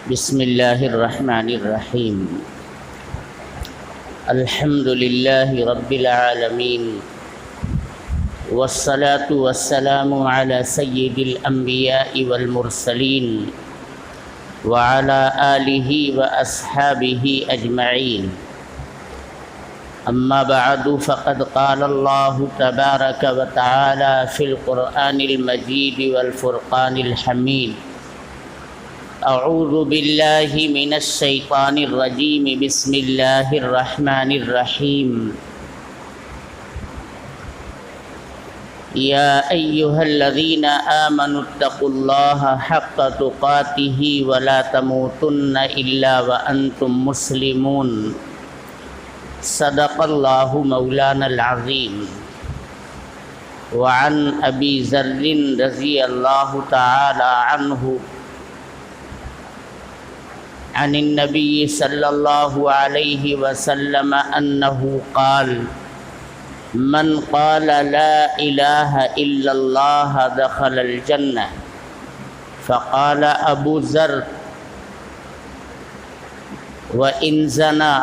بسم اللہ الرحمن الرحیم الحمد للہ رب العالمین والصلاة والسلام على سید الانبیاء والمرسلین وعلى آلہ واصحابہ اجمعین اما بعد فقد قال اللہ تبارک وتعالی فی القرآن المجید والفرقان الحمید اعوذ باللہ من الشیطان الرجیم بسم اللہ الرحمن الرحیم یا ایہا الذین آمنوا اتقوا اللہ حق تقاتہ ولا تموتن الا وانتم مسلمون صدق اللہ مولانا العظیم وعن ابی ذر رضی اللہ تعالی عنہ عن النبی صلی اللہ علیہ وسلم انه قال من قال لا الہ الا اللہ دخل الجنہ فقال ابو ذر وإن زنا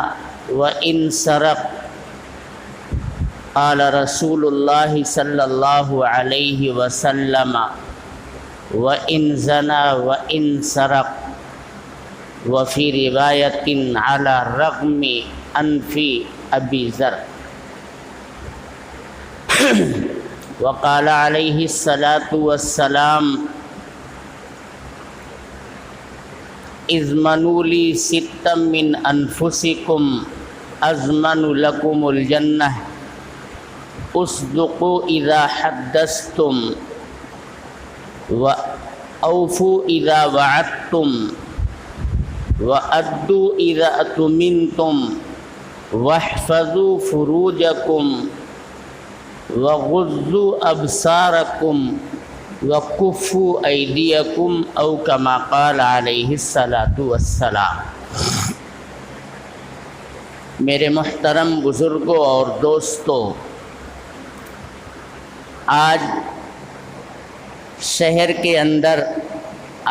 وإن سرق قال رسول اللہ صلی اللہ علیہ وسلم وإن زنا وإن سرق وفی روایت علی رغم انف ابی ذر وقال علیہ الصلاة والسلام اضمنوا لی ستا من انفسکم اضمن لکم الجنہ اصدقوا اذا حدثتم واوفوا اذا وعدتم وَأَدُّوا إِذَا أَتُمِنْتُمْ وَاحْفَظُوا فُرُوجَكُمْ وَغُضُّوا أَبْصَارَكُمْ وَكُفُّوا أَيْدِيَكُمْ أَوْ كَمَا قَالَ عَلَيْهِ الصَّلَاةُ وَالسَّلَامُ۔ میرے محترم بزرگوں اور دوستوں، آج شہر کے اندر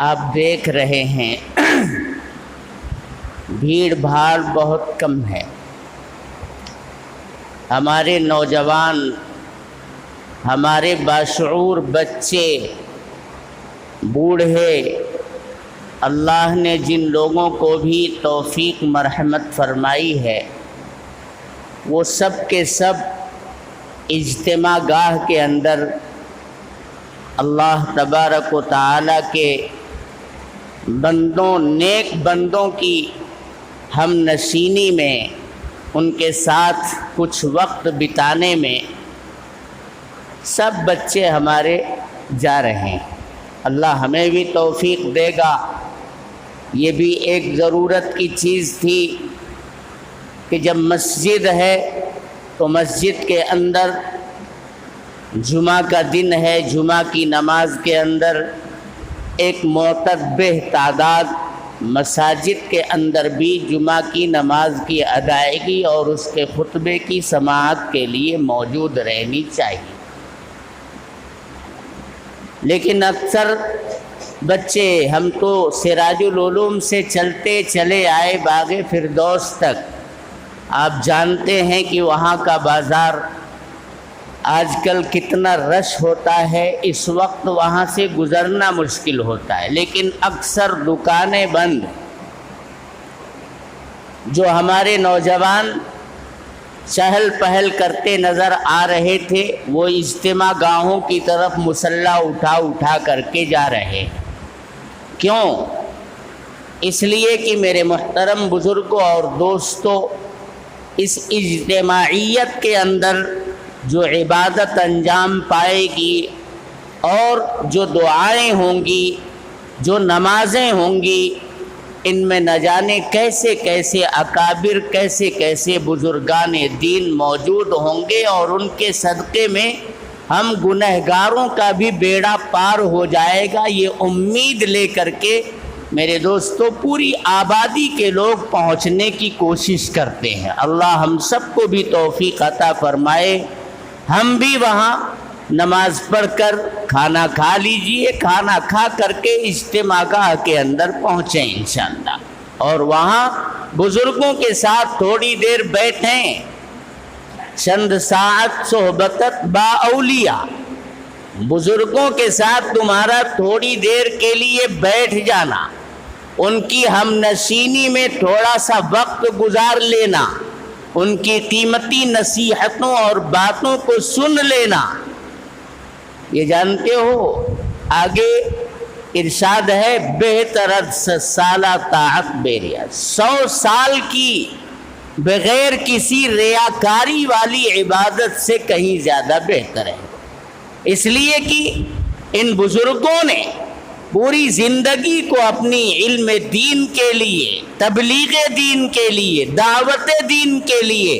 آپ دیکھ رہے ہیں بھیڑ بھاڑ بہت کم ہے۔ ہمارے نوجوان، ہمارے باشعور بچے، بوڑھے، اللہ نے جن لوگوں کو بھی توفیق مرحمت فرمائی ہے وہ سب کے سب اجتماع گاہ کے اندر اللہ تبارک و تعالی کے بندوں، نیک بندوں کی ہم نشینی میں، ان کے ساتھ کچھ وقت بتانے میں سب بچے ہمارے جا رہے ہیں۔ اللہ ہمیں بھی توفیق دے گا۔ یہ بھی ایک ضرورت کی چیز تھی کہ جب مسجد ہے تو مسجد کے اندر جمعہ کا دن ہے، جمعہ کی نماز کے اندر ایک معتبر تعداد مساجد کے اندر بھی جمعہ کی نماز کی ادائیگی اور اس کے خطبے کی سماعت کے لیے موجود رہنی چاہیے۔ لیکن اکثر بچے، ہم تو سراج العلوم سے چلتے چلے آئے باغ فردوس تک، آپ جانتے ہیں کہ وہاں کا بازار آج کل کتنا رش ہوتا ہے، اس وقت وہاں سے گزرنا مشکل ہوتا ہے، لیکن اکثر دکانیں بند۔ جو ہمارے نوجوان چہل پہل کرتے نظر آ رہے تھے وہ اجتماع گاہوں کی طرف مسلح اٹھا کر کے جا رہے۔ کیوں؟ اس لیے کہ میرے محترم بزرگوں اور دوستوں، اس اجتماعیت کے اندر جو عبادت انجام پائے گی اور جو دعائیں ہوں گی، جو نمازیں ہوں گی، ان میں نہ جانے کیسے کیسے اکابر، کیسے کیسے بزرگان دین موجود ہوں گے، اور ان کے صدقے میں ہم گنہگاروں کا بھی بیڑا پار ہو جائے گا۔ یہ امید لے کر کے میرے دوستو پوری آبادی کے لوگ پہنچنے کی کوشش کرتے ہیں۔ اللہ ہم سب کو بھی توفیق عطا فرمائے، ہم بھی وہاں نماز پڑھ کر کھانا کھا لیجئے، کھانا کھا کر کے اجتماع گاہ کے اندر پہنچیں انشاءاللہ۔ اور وہاں بزرگوں کے ساتھ تھوڑی دیر بیٹھیں، چند ساعت صحبتت با اولیاء، بزرگوں کے ساتھ تمہارا تھوڑی دیر کے لیے بیٹھ جانا، ان کی ہم نشینی میں تھوڑا سا وقت گزار لینا، ان کی قیمتی نصیحتوں اور باتوں کو سن لینا۔ یہ جانتے ہو آگے ارشاد ہے بہتر از سالہ طاعت بیریا، 100 سال کی بغیر کسی ریاکاری والی عبادت سے کہیں زیادہ بہتر ہے، اس لیے کہ ان بزرگوں نے پوری زندگی کو اپنی علم دین کے لیے، تبلیغ دین کے لیے، دعوت دین کے لیے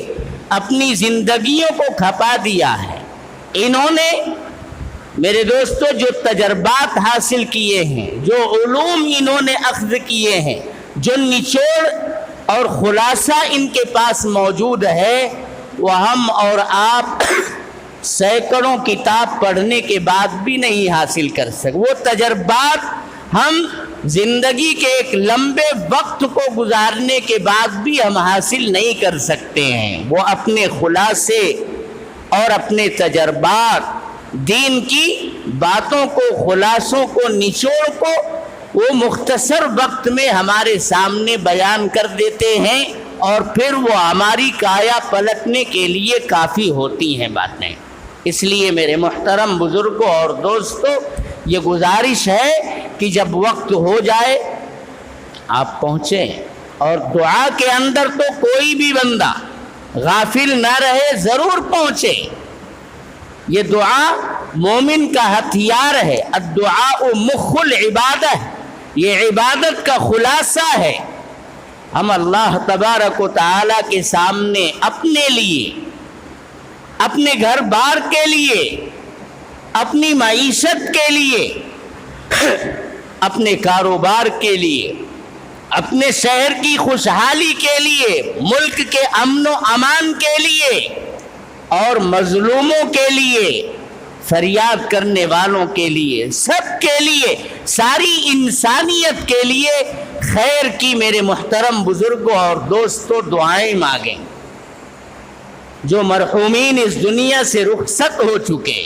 اپنی زندگیوں کو کھپا دیا ہے۔ انہوں نے میرے دوستو جو تجربات حاصل کیے ہیں، جو علوم انہوں نے اخذ کیے ہیں، جو نچوڑ اور خلاصہ ان کے پاس موجود ہے، وہ ہم اور آپ سینکڑوں کتاب پڑھنے کے بعد بھی نہیں حاصل کر سکتے۔ وہ تجربات ہم زندگی کے ایک لمبے وقت کو گزارنے کے بعد بھی ہم حاصل نہیں کر سکتے ہیں۔ وہ اپنے خلاصے اور اپنے تجربات، دین کی باتوں کو، خلاصوں کو، نچوڑ کو وہ مختصر وقت میں ہمارے سامنے بیان کر دیتے ہیں، اور پھر وہ ہماری کایا پلٹنے کے لیے کافی ہوتی ہیں باتیں۔ اس لیے میرے محترم بزرگوں اور دوستوں، یہ گزارش ہے کہ جب وقت ہو جائے آپ پہنچیں، اور دعا کے اندر تو کوئی بھی بندہ غافل نہ رہے، ضرور پہنچے۔ یہ دعا مومن کا ہتھیار ہے، الدعاء مخ العبادہ، یہ عبادت کا خلاصہ ہے۔ ہم اللہ تبارک و تعالیٰ کے سامنے اپنے لیے، اپنے گھر بار کے لیے، اپنی معیشت کے لیے، اپنے کاروبار کے لیے، اپنے شہر کی خوشحالی کے لیے، ملک کے امن و امان کے لیے، اور مظلوموں کے لیے، فریاد کرنے والوں کے لیے، سب کے لیے، ساری انسانیت کے لیے خیر کی میرے محترم بزرگوں اور دوستوں دعائیں مانگیں۔ جو مرحومین اس دنیا سے رخصت ہو چکے،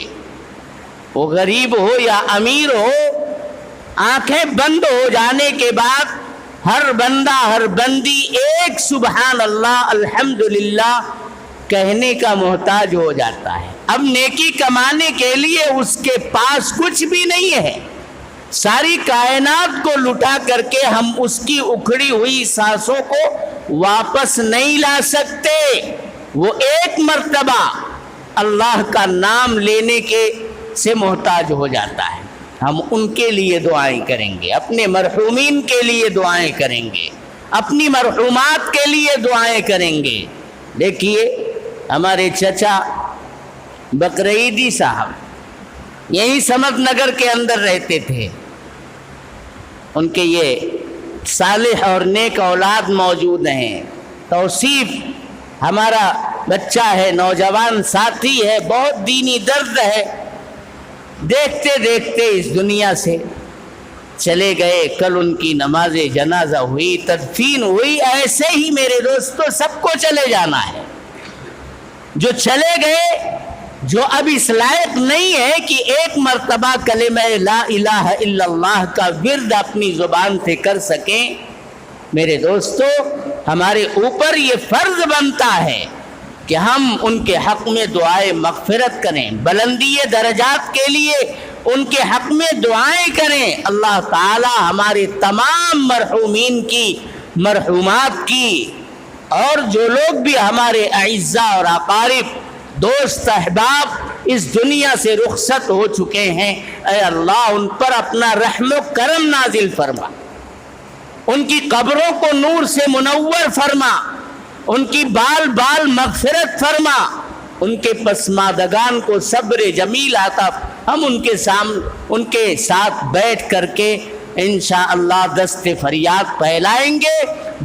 وہ غریب ہو یا امیر ہو، آنکھیں بند ہو جانے کے بعد ہر بندہ، ہر بندی ایک سبحان اللہ الحمدللہ کہنے کا محتاج ہو جاتا ہے۔ اب نیکی کمانے کے لیے اس کے پاس کچھ بھی نہیں ہے، ساری کائنات کو لٹا کر کے ہم اس کی اکھڑی ہوئی سانسوں کو واپس نہیں لا سکتے۔ وہ ایک مرتبہ اللہ کا نام لینے کے سے محتاج ہو جاتا ہے۔ ہم ان کے لیے دعائیں کریں گے، اپنے مرحومین کے لیے دعائیں کریں گے، اپنی مرحومات کے لیے دعائیں کریں گے۔ دیکھیے ہمارے چچا بقرعیدی صاحب یہی سمت نگر کے اندر رہتے تھے، ان کے یہ صالح اور نیک اولاد موجود ہیں۔ توصیف ہمارا بچہ ہے، نوجوان ساتھی ہے، بہت دینی درد ہے، دیکھتے دیکھتے اس دنیا سے چلے گئے۔ کل ان کی نماز جنازہ ہوئی، تدفین ہوئی۔ ایسے ہی میرے دوستو سب کو چلے جانا ہے۔ جو چلے گئے، جو اب اس لائق نہیں ہے کہ ایک مرتبہ کلمہ لا الہ الا اللہ کا ورد اپنی زبان سے کر سکیں، میرے دوستو ہمارے اوپر یہ فرض بنتا ہے کہ ہم ان کے حق میں دعائیں مغفرت کریں، بلندی درجات کے لیے ان کے حق میں دعائیں کریں۔ اللہ تعالی ہمارے تمام مرحومین کی، مرحومات کی، اور جو لوگ بھی ہمارے اعزاء اور اقارب، دوست، احباب اس دنیا سے رخصت ہو چکے ہیں، اے اللہ ان پر اپنا رحم و کرم نازل فرما، ان کی قبروں کو نور سے منور فرما، ان کی بال بال مغفرت فرما، ان کے پسماندگان کو صبر جمیل عطا۔ ہم ان کے ساتھ بیٹھ کر کے انشاءاللہ دست فریاد پھیلائیں گے،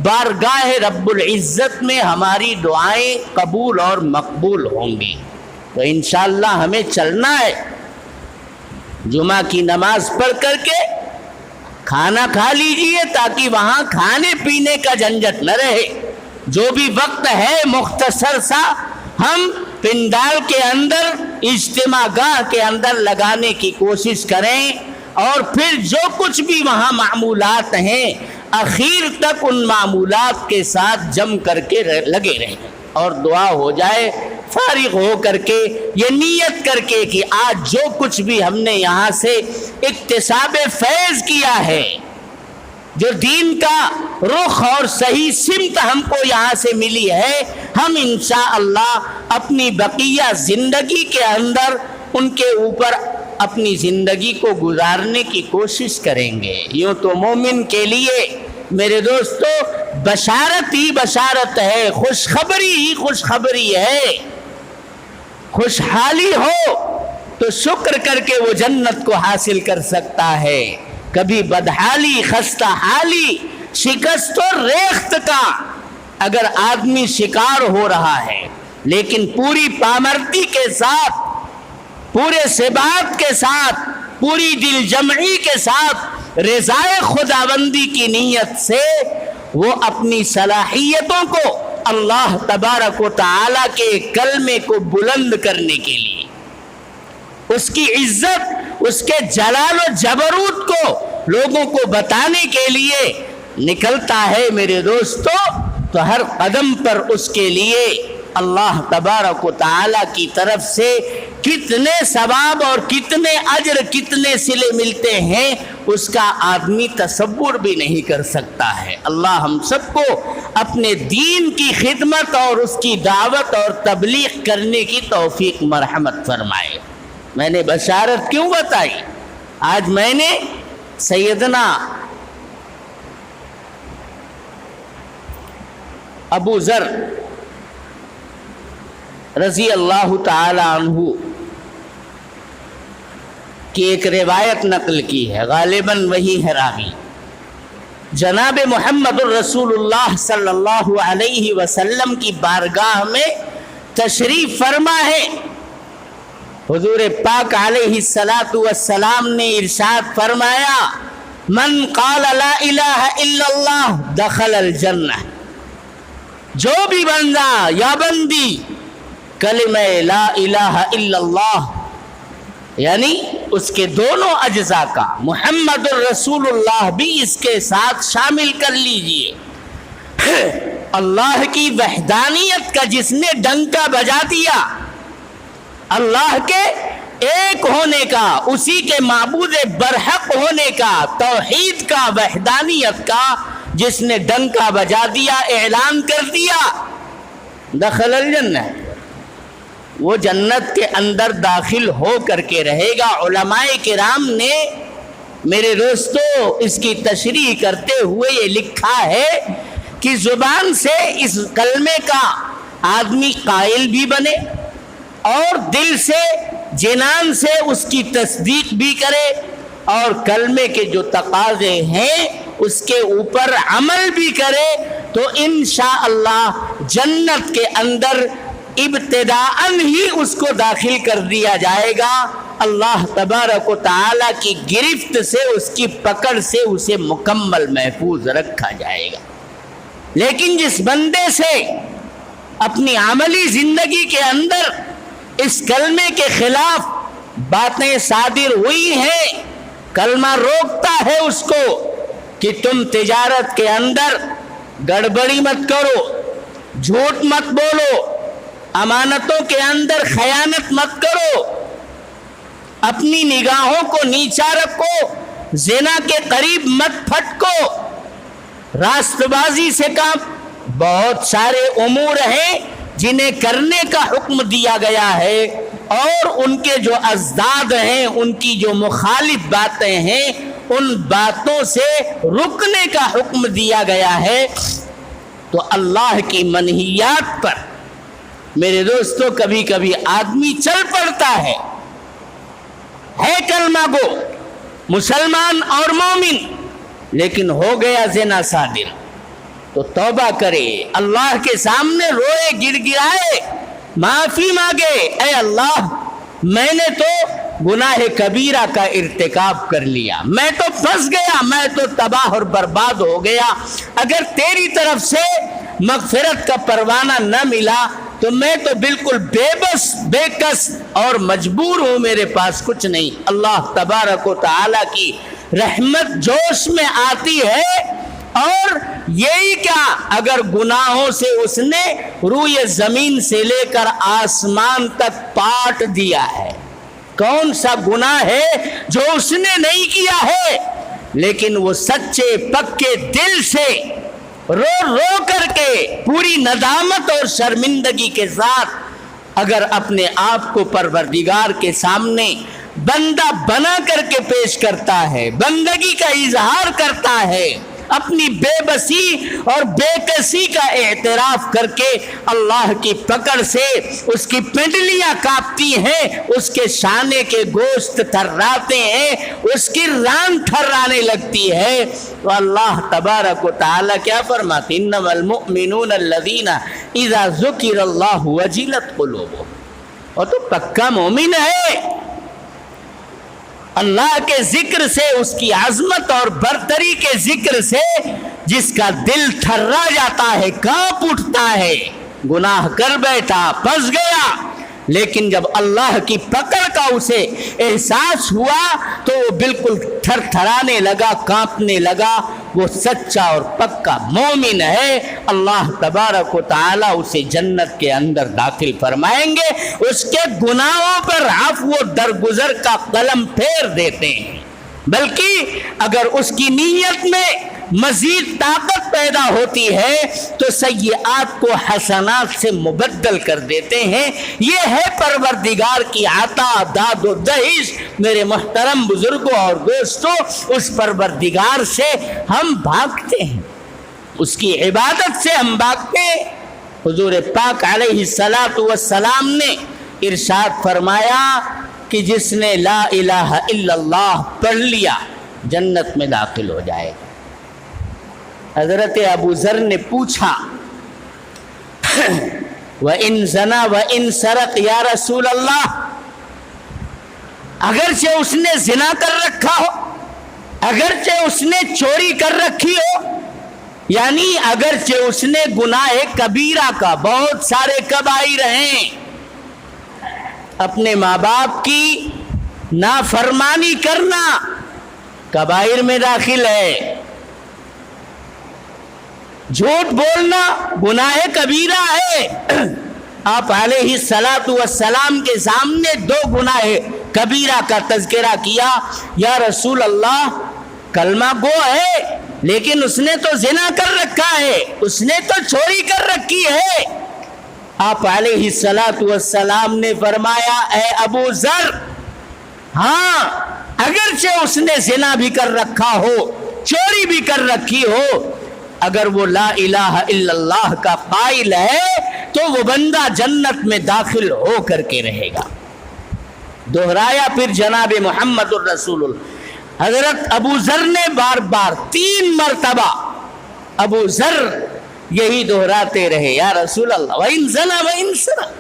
بارگاہ رب العزت میں ہماری دعائیں قبول اور مقبول ہوں گی۔ تو انشاءاللہ ہمیں چلنا ہے، جمعہ کی نماز پڑھ کر کے کھانا کھا لیجئے تاکہ وہاں کھانے پینے کا جھنجٹ نہ رہے. جو بھی وقت ہے مختصر سا ہم پنڈال کے اندر اجتماع گاہ کے اندر لگانے کی کوشش کریں، اور پھر جو کچھ بھی وہاں معمولات ہیں اخیر تک ان معمولات کے ساتھ جم کر کے لگے رہیں، اور دعا ہو جائے فارغ ہو کر کے یہ نیت کر کے کہ آج جو کچھ بھی ہم نے یہاں سے اکتساب فیض کیا ہے، جو دین کا رخ اور صحیح سمت ہم کو یہاں سے ملی ہے، ہم انشاءاللہ اپنی بقیہ زندگی کے اندر ان کے اوپر اپنی زندگی کو گزارنے کی کوشش کریں گے. یوں تو مومن کے لیے میرے دوستو بشارت ہی بشارت ہے، خوشخبری ہی خوشخبری ہے. خوشحالی ہو تو شکر کر کے وہ جنت کو حاصل کر سکتا ہے. کبھی بدحالی، خستہ حالی، شکست و ریخت کا اگر آدمی شکار ہو رہا ہے لیکن پوری پامردی کے ساتھ، پورے ثبات کے ساتھ، پوری دل جمعی کے ساتھ رضائے خداوندی کی نیت سے وہ اپنی صلاحیتوں کو اللہ تبارک و تعالی کے کلمے کو بلند کرنے کے لیے، اس کی عزت، اس کے جلال و جبروت کو لوگوں کو بتانے کے لیے نکلتا ہے میرے دوستو، تو ہر قدم پر اس کے لیے اللہ تبارک و تعالی کی طرف سے کتنے ثواب اور کتنے اجر، کتنے صلے ملتے ہیں اس کا آدمی تصور بھی نہیں کر سکتا ہے. اللہ ہم سب کو اپنے دین کی خدمت اور اس کی دعوت اور تبلیغ کرنے کی توفیق مرحمت فرمائے. میں نے بشارت کیوں بتائی؟ آج میں نے سیدنا ابو ذر رضی اللہ تعالی عنہ کی ایک روایت نقل کی ہے، غالباً وہی ہے راوی. جناب محمد الرسول اللہ صلی اللہ علیہ وسلم کی بارگاہ میں تشریف فرما ہے. حضور پاک علیہ السلام نے ارشاد فرمایا، من قال لا الہ الا اللہ دخل الجنہ. جو بھی بندہ یا بندی کلمہ لا الہ الا اللہ یعنی اس کے دونوں اجزاء کا محمد الرسول اللہ بھی اس کے ساتھ شامل کر لیجئے، اللہ کی وحدانیت کا جس نے ڈنکا بجا دیا، اللہ کے ایک ہونے کا، اسی کے معبود برحق ہونے کا، توحید کا، وحدانیت کا جس نے ڈنکا بجا دیا، اعلان کر دیا، دخل الجنہ، وہ جنت کے اندر داخل ہو کر کے رہے گا. علماء کرام نے میرے دوستو اس کی تشریح کرتے ہوئے یہ لکھا ہے کہ زبان سے اس کلمے کا آدمی قائل بھی بنے اور دل سے، جنان سے اس کی تصدیق بھی کرے، اور کلمے کے جو تقاضے ہیں اس کے اوپر عمل بھی کرے، تو انشاءاللہ جنت کے اندر ابتداءً ہی اس کو داخل کر دیا جائے گا. اللہ تبارک و تعالی کی گرفت سے، اس کی پکڑ سے اسے مکمل محفوظ رکھا جائے گا. لیکن جس بندے سے اپنی عملی زندگی کے اندر اس کلمے کے خلاف باتیں صادر ہوئی ہیں، کلمہ روکتا ہے اس کو کہ تم تجارت کے اندر گڑبڑی مت کرو، جھوٹ مت بولو، امانتوں کے اندر خیانت مت کرو، اپنی نگاہوں کو نیچا رکھو، زنا کے قریب مت پھٹکو، راست بازی سے کام. بہت سارے امور ہیں جنہیں کرنے کا حکم دیا گیا ہے، اور ان کے جو ازداد ہیں، ان کی جو مخالف باتیں ہیں، ان باتوں سے رکنے کا حکم دیا گیا ہے. تو اللہ کی منہیات پر میرے دوستو کبھی کبھی آدمی چل پڑتا ہے کلمہ گو، مسلمان اور مومن، لیکن ہو گیا زنا صادر، تو توبہ کرے، اللہ کے سامنے روئے، گر گرائے، معافی مانگے، اے اللہ میں نے تو گناہ کبیرہ کا ارتکاب کر لیا، میں تو پھنس گیا، میں تو تباہ اور برباد ہو گیا، اگر تیری طرف سے مغفرت کا پروانہ نہ ملا تو میں تو بالکل بے بس بے کس اور مجبور ہوں، میرے پاس کچھ نہیں۔ اللہ تبارک و تعالیٰ کی رحمت جوش میں آتی ہے، اور یہی کیا، اگر گناہوں سے اس نے روئے زمین سے لے کر آسمان تک پاٹ دیا ہے، کون سا گناہ ہے جو اس نے نہیں کیا ہے، لیکن وہ سچے پکے دل سے رو رو کر کے پوری ندامت اور شرمندگی کے ساتھ اگر اپنے آپ کو پروردگار کے سامنے بندہ بنا کر کے پیش کرتا ہے، بندگی کا اظہار کرتا ہے، اپنی بے بسی اور بے کسی کا اعتراف کر کے اللہ کی پکڑ سے اس کی پنڈلیاں کانپتی ہیں، اس کے شانے کے گوشت تھراتے ہیں، اس کی ران تھرانے لگتی ہے، تو اللہ تبارک و تعالیٰ کیا فرماتے؟ انما المؤمنون الذین اذا ذکر اللہ وجلت قلوبہم، اور تو پکا مومن ہے، اللہ کے ذکر سے، اس کی عظمت اور برتری کے ذکر سے جس کا دل تھرا جاتا ہے، کانپ اٹھتا ہے، گناہ کر بیٹھا، پھنس گیا، لیکن جب اللہ کی پکڑ کا اسے احساس ہوا تو وہ بالکل تھر تھرانے لگا، کانپنے لگا، وہ سچا اور پکا مومن ہے، اللہ تبارک و تعالیٰ اسے جنت کے اندر داخل فرمائیں گے، اس کے گناہوں پر عفو و درگزر کا قلم پھیر دیتے ہیں، بلکہ اگر اس کی نیت میں مزید طاقت پیدا ہوتی ہے تو سیئات کو حسنات سے مبدل کر دیتے ہیں۔ یہ ہے پروردگار کی عطا، داد و دہش۔ میرے محترم بزرگوں اور دوستوں، اس پروردگار سے ہم بھاگتے ہیں، اس کی عبادت سے ہم بھاگتے ہیں۔ حضور پاک علیہ السلام نے ارشاد فرمایا کہ جس نے لا الہ الا اللہ پڑھ لیا جنت میں داخل ہو جائے گا۔ حضرت ابو ذر نے پوچھا وَإِن زَنَا وَإِن سَرَقَ یا رسول اللہ، اگرچہ اس نے زنا کر رکھا ہو، اگرچہ اس نے چوری کر رکھی ہو، یعنی اگرچہ اس نے گناہ کبیرہ کا، بہت سارے کبائر ہیں، اپنے ماں باپ کی نافرمانی کرنا کبائر میں داخل ہے، جھوٹ بولنا گناہ کبیرہ ہے۔ آپ علیہ السلام کے سامنے دو گناہ کبیرہ کا تذکرہ کیا، یا رسول اللہ کلمہ گو ہے لیکن اس نے تو زنا کر رکھا ہے، اس نے تو چوری کر رکھی ہے۔ آپ علیہ السلام نے فرمایا اے ابو ذر، ہاں اگرچہ اس نے زنا بھی کر رکھا ہو، چوری بھی کر رکھی ہو، اگر وہ لا الہ الا اللہ کا قائل ہے تو وہ بندہ جنت میں داخل ہو کر کے رہے گا۔ دہرایا پھر جناب محمد الرسول اللہ۔ حضرت ابو ذر نے بار بار 3 مرتبہ ابو ذر یہی دہراتے رہے، یا رسول اللہ وَإِن زَنَا وَإِن سَرَقَ،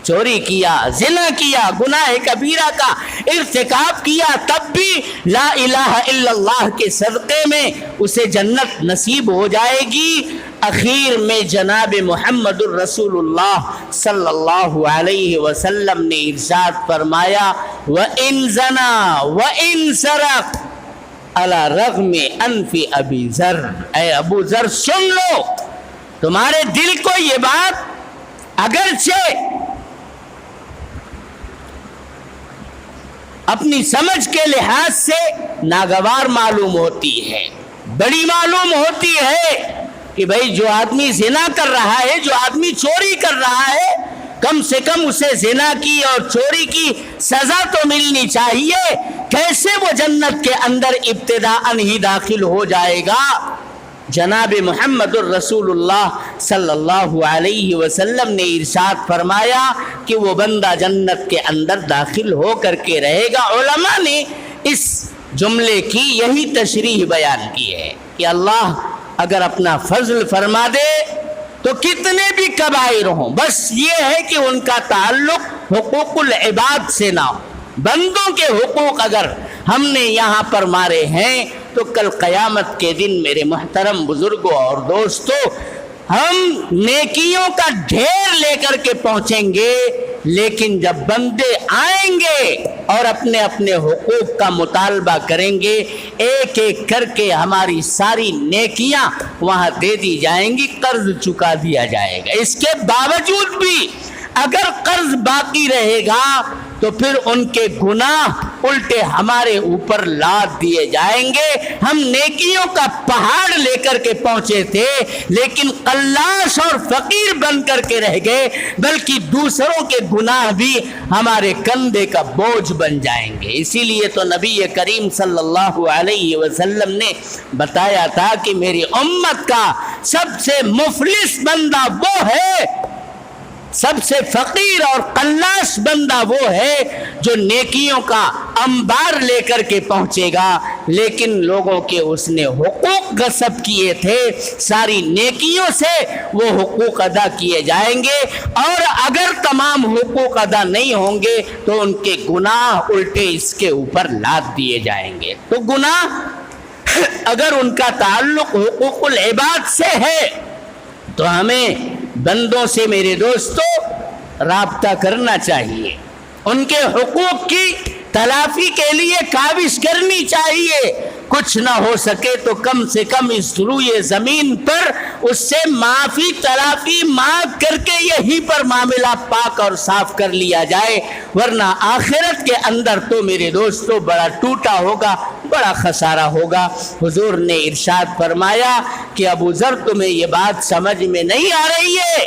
چوری کیا، زنا کیا، گناہ کبیرہ کا ارتکاب کیا، تب بھی لا الہ الا اللہ کے صدقے میں اسے جنت نصیب ہو جائے گی۔ اخیر میں جناب محمد الرسول اللہ صلی اللہ علیہ وسلم نے ارشاد فرمایا وَإِن زَنَا وَإِن سَرَقَ عَلَى رَغْمِ أَنْفِ أَبِي ذر، اے ابو ذر سن لو، تمہارے دل کو یہ بات اگرچہ اپنی سمجھ کے لحاظ سے ناگوار معلوم ہوتی ہے، بڑی معلوم ہوتی ہے کہ بھئی جو آدمی زنا کر رہا ہے، جو آدمی چوری کر رہا ہے، کم سے کم اسے زنا کی اور چوری کی سزا تو ملنی چاہیے، کیسے وہ جنت کے اندر ابتداءً ہی داخل ہو جائے گا؟ جناب محمد الرسول اللہ صلی اللہ علیہ وسلم نے ارشاد فرمایا کہ وہ بندہ جنت کے اندر داخل ہو کر کے رہے گا۔ علماء نے اس جملے کی یہی تشریح بیان کی ہے کہ اللہ اگر اپنا فضل فرما دے تو کتنے بھی کبائر ہوں، بس یہ ہے کہ ان کا تعلق حقوق العباد سے نہ ہو، بندوں کے حقوق اگر ہم نے یہاں پر مارے ہیں تو کل قیامت کے دن میرے محترم بزرگوں اور دوستوں ہم نیکیوں کا ڈھیر لے کر کے پہنچیں گے، لیکن جب بندے آئیں گے اور اپنے اپنے حقوق کا مطالبہ کریں گے، ایک ایک کر کے ہماری ساری نیکیاں وہاں دے دی جائیں گی، قرض چکا دیا جائے گا۔ اس کے باوجود بھی اگر قرض باقی رہے گا تو پھر ان کے گناہ الٹے ہمارے اوپر لاد دیے جائیں گے۔ ہم نیکیوں کا پہاڑ لے کر کے پہنچے تھے لیکن قلاش اور فقیر بن کر کے رہ گئے، بلکہ دوسروں کے گناہ بھی ہمارے کندھے کا بوجھ بن جائیں گے۔ اسی لیے تو نبی کریم صلی اللہ علیہ وسلم نے بتایا تھا کہ میری امت کا سب سے مفلس بندہ وہ ہے، سب سے فقیر اور قلاش بندہ وہ ہے جو نیکیوں کا انبار لے کر کے پہنچے گا لیکن لوگوں کے اس نے حقوق غصب کیے تھے، ساری نیکیوں سے وہ حقوق ادا کیے جائیں گے، اور اگر تمام حقوق ادا نہیں ہوں گے تو ان کے گناہ الٹے اس کے اوپر لاد دیے جائیں گے۔ تو گناہ اگر ان کا تعلق حقوق العباد سے ہے تو ہمیں بندوں سے میرے دوستو رابطہ کرنا چاہیے، ان کے حقوق کی تلافی کے لیے کاوش کرنی چاہیے۔ کچھ نہ ہو سکے تو کم سے کم اس روئے زمین پر اس سے معافی تلافی مانگ کر کے یہیں پر معاملہ پاک اور صاف کر لیا جائے، ورنہ آخرت کے اندر تو میرے دوستو بڑا ٹوٹا ہوگا، بڑا خسارہ ہوگا۔ حضور نے ارشاد فرمایا کہ ابو ذر تمہیں یہ بات سمجھ میں نہیں آ رہی ہے،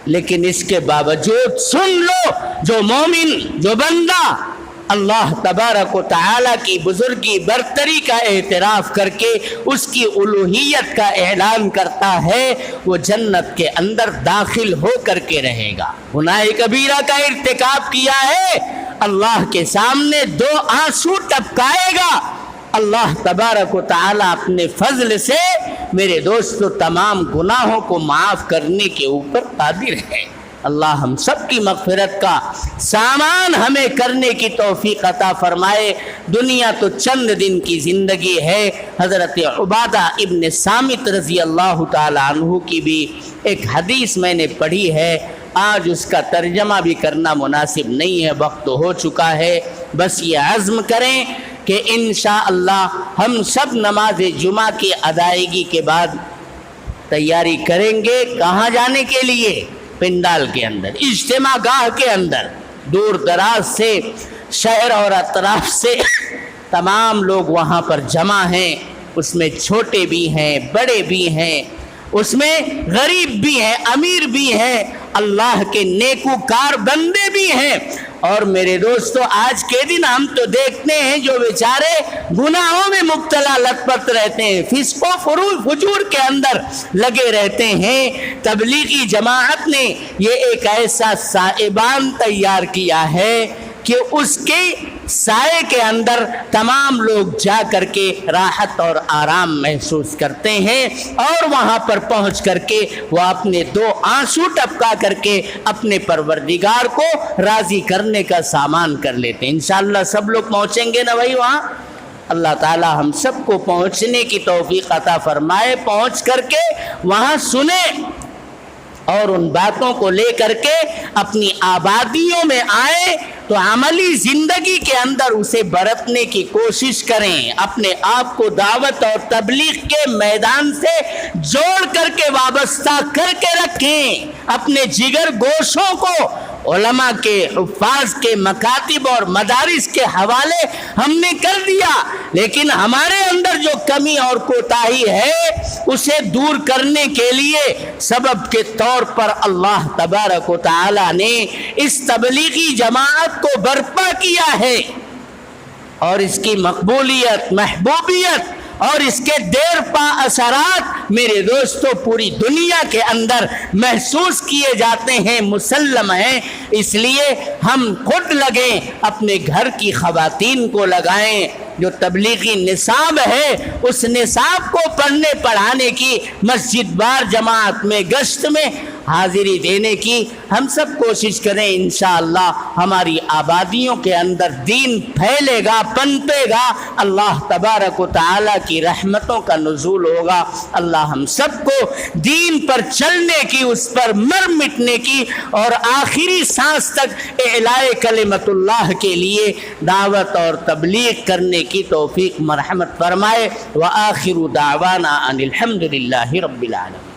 لیکن اس کے باوجود سن لو، جو مومن، جو بندہ اللہ تبارک و تعالی کی بزرگی برتری کا اعتراف کر کے اس کی الوہیت کا اعلان کرتا ہے، وہ جنت کے اندر داخل ہو کر کے رہے گا۔ گناہ کبیرہ کا ارتکاب کیا ہے، اللہ کے سامنے دو آنسو ٹپکائے گا، اللہ تبارک و تعالی اپنے فضل سے میرے دوستو تمام گناہوں کو معاف کرنے کے اوپر قادر ہے۔ اللہ ہم سب کی مغفرت کا سامان ہمیں کرنے کی توفیق عطا فرمائے۔ دنیا تو چند دن کی زندگی ہے۔ حضرت عبادہ ابن صامت رضی اللہ تعالی عنہ کی بھی ایک حدیث میں نے پڑھی ہے، آج اس کا ترجمہ بھی کرنا مناسب نہیں ہے، وقت ہو چکا ہے۔ بس یہ عزم کریں کہ انشاءاللہ ہم سب نماز جمعہ کی ادائیگی کے بعد تیاری کریں گے، کہاں جانے کے لیے؟ پنڈال کے اندر، اجتماع گاہ کے اندر۔ دور دراز سے، شہر اور اطراف سے تمام لوگ وہاں پر جمع ہیں، اس میں چھوٹے بھی ہیں، بڑے بھی ہیں، اس میں غریب بھی ہیں، امیر بھی ہیں، اللہ کے نیکوکار بندے بھی ہیں۔ اور میرے دوستو آج کے دن ہم تو دیکھتے ہیں جو بیچارے گناہوں میں مبتلا لت پت رہتے ہیں، فسق و فجور کے اندر لگے رہتے ہیں، تبلیغی جماعت نے یہ ایک ایسا سائبان تیار کیا ہے کہ اس کے سائے کے اندر تمام لوگ جا کر کے راحت اور آرام محسوس کرتے ہیں، اور وہاں پر پہنچ کر کے وہ اپنے دو آنسو ٹپکا کر کے اپنے پروردگار کو راضی کرنے کا سامان کر لیتے ہیں۔ انشاءاللہ سب لوگ پہنچیں گے نا بھائی وہاں؟ اللہ تعالی ہم سب کو پہنچنے کی توفیق عطا فرمائے، پہنچ کر کے وہاں سنیں اور ان باتوں کو لے کر کے اپنی آبادیوں میں آئیں تو عملی زندگی کے اندر اسے برتنے کی کوشش کریں، اپنے آپ کو دعوت اور تبلیغ کے میدان سے جوڑ کر کے وابستہ کر کے رکھیں، اپنے جگر گوشوں کو علماء کے، حفاظ کے، مکاتب اور مدارس کے حوالے ہم نے کر دیا، لیکن ہمارے اندر جو کمی اور کوتاہی ہے اسے دور کرنے کے لیے سبب کے طور پر اللہ تبارک و تعالی نے اس تبلیغی جماعت کو برپا کیا ہے، اور اس کی مقبولیت، محبوبیت اور اس کے دیر پا اثرات میرے دوستو پوری دنیا کے اندر محسوس کیے جاتے ہیں، مسلم ہیں۔ اس لیے ہم خود لگیں، اپنے گھر کی خواتین کو لگائیں، جو تبلیغی نصاب ہے اس نصاب کو پڑھنے پڑھانے کی مسجد بار جماعت میں گشت میں حاضری دینے کی ہم سب کوشش کریں، انشاءاللہ ہماری آبادیوں کے اندر دین پھیلے گا، پنپے گا، اللہ تبارک و تعالیٰ کی رحمتوں کا نزول ہوگا۔ اللہ ہم سب کو دین پر چلنے کی، اس پر مر مٹنے کی اور آخری سانس تک اعلاء کلمت اللہ کے لیے دعوت اور تبلیغ کرنے کی توفیق مرحمت فرمائے۔ وآخر دعوانا ان الحمد للہ رب العالمین۔